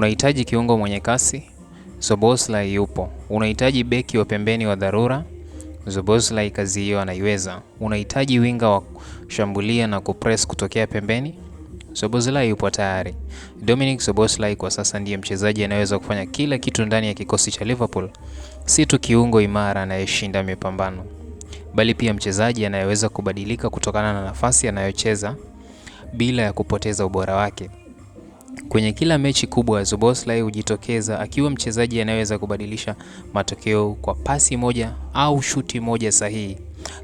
Unahitaji kiungo mwenye kasi? Szoboszlai yupo. Unahitaji beki wa pembeni wa dharura? Szoboszlai kazi hiyo anaiweza. Unahitaji winga wa kushambulia na kupress kutokea pembeni? Szoboszlai yupo tayari. Dominik Szoboszlai kwa sasa ndiye mchezaji anayeweza kufanya kila kitu ndani ya kikosi cha Liverpool. Si tu kiungo imara anayeshinda mipambano, bali pia mchezaji anayeweza kubadilika kutokana na nafasi anayocheza bila ya kupoteza ubora wake. Kwenye kila mechi kubwa, Szoboszlai hujitokeza akiwa mchezaji anayeweza kubadilisha matokeo kwa pasi moja au shuti moja sahihi.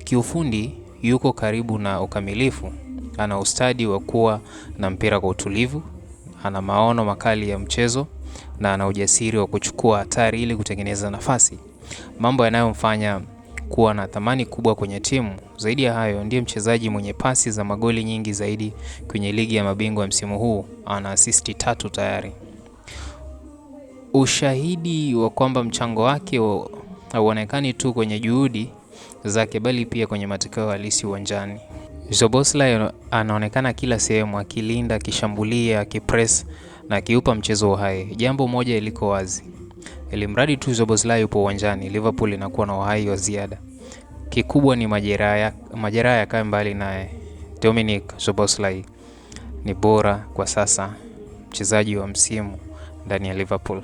Kiufundi yuko karibu na ukamilifu. Ana ustadi wa kuwa na mpira kwa utulivu, ana maono makali ya mchezo na ana ujasiri wa kuchukua hatari ili kutengeneza nafasi. Mambo yanayomfanya kuwa na thamani kubwa kwenye timu. Zaidi ya hayo, ndiye mchezaji mwenye pasi za magoli nyingi zaidi kwenye ligi ya mabingwa msimu huu. Ana asisti 3 tayari. Ushahidi wa kwamba mchango wake hauonekani tu kwenye juhudi zake, bali pia kwenye matokeo halisi uwanjani. Szoboszlai anaonekana kila sehemu, akilinda, akishambulia, akipress na akiupa mchezo uhai. Jambo moja liko wazi: ilimradi tu Szoboszlai yupo uwanjani, Liverpool inakuwa na uhai wa ziada. Kikubwa ni majeraha yakae mbali naye. Dominik Szoboszlai ni bora kwa sasa, mchezaji wa msimu ndani ya Liverpool.